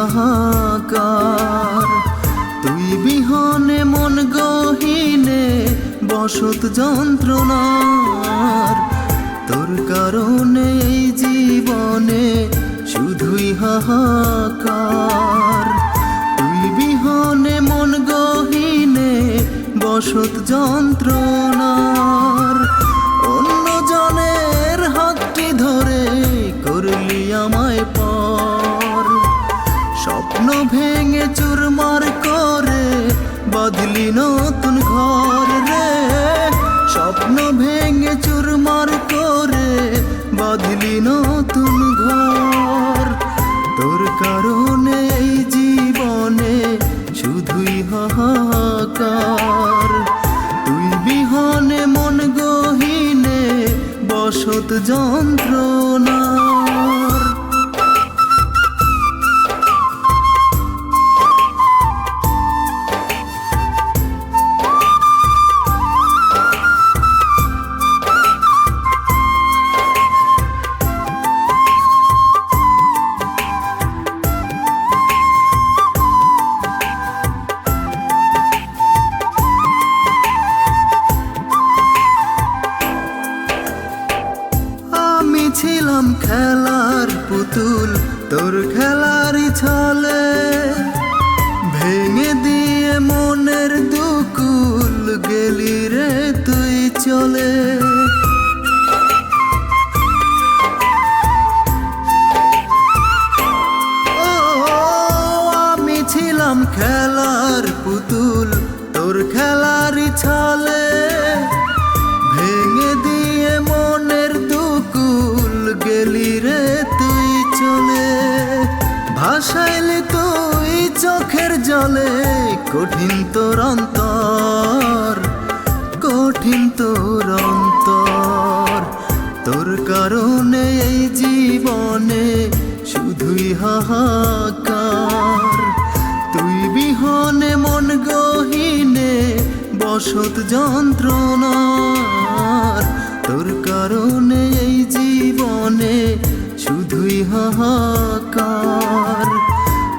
হাহাকার। তুই বিহনে মন গহীনে বসত যন্ত্রণার। তোর কারণে এই জীবনে শুধুই হাহাকার। তুই বিহনে মন গহীনে বসত যন্ত্রণার। অন্য জনের হাতটি ধরে করলি আমায় পর। স্বপ্ন ভেঙে চুরমার করে বাঁধলি নতুন ঘর রে। স্বপ্ন ভেঙে চুরমার করে বাঁধলি নতুন ঘর। তোর কারণে এই জীবনে শুধুই হাহাকার। তুই বিহনে মন গহীনে বসত যন্ত্রণার। ছিলাম খেলার পুতুল তোর খেলারই ছলে। ভেঙে দিয়ে মনের দুকুল গেলি রে তুই চলে। ও আমি ছিলাম খেলার পুতুল তোর খেলারই ছলে। ভেঙে দিয়ে মনের দুকুল গেলি রে তুই চলে। ভাসাইলি তুই চোখের জলে কঠিন তোর অন্তর। কঠিন তোর অন্তর। তোর কারণে এই জীবনে শুধুই হাহাকার। তুই বিহনে মন গহীনে বসত যন্ত্রণার। তোর কারণে এই জীবনে শুধুই হাহাকার।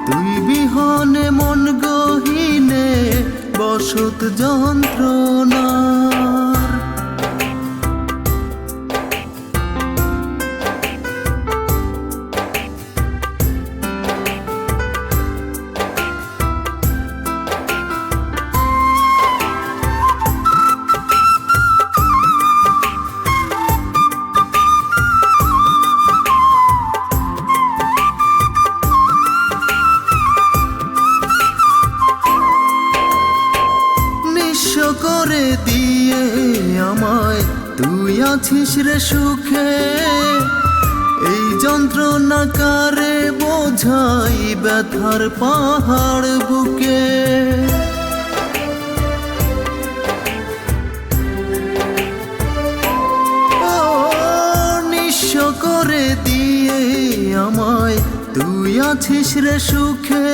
তুই বিহনে মন গহীনে বসত যন্ত্রণার। করে দিয়ে আমায় তুই আছিস রে সুখে। এই যন্ত্রণা কারে বোঝাই ব্যথার পাহাড় বুকে। ও নিঃস্ব করে দিয়ে আমায় তুই আছিস রে সুখে।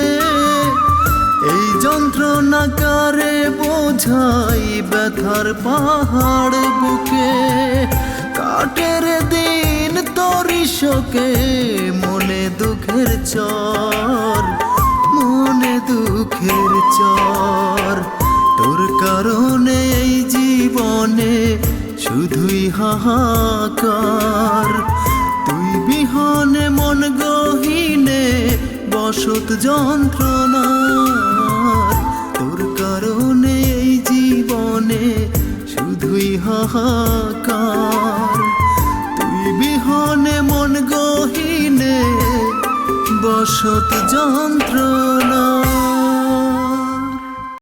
এই যন্ত্রণা কারে বোঝাই ব্যথার পাহাড় বুকে। কাটের দিন তোরি শোকে মনে দুঃখের চর। মনে দুঃখের চর। তোর কারণে এই জীবনে শুধুই হাহাকার। তুই বিহনে মন গহীনে বসত যন্ত্রণার। তোর কারণে এই জীবনে শুধুই হাহাকার। তুই বিহনে মন গহীনে বসত যন্ত্রণার।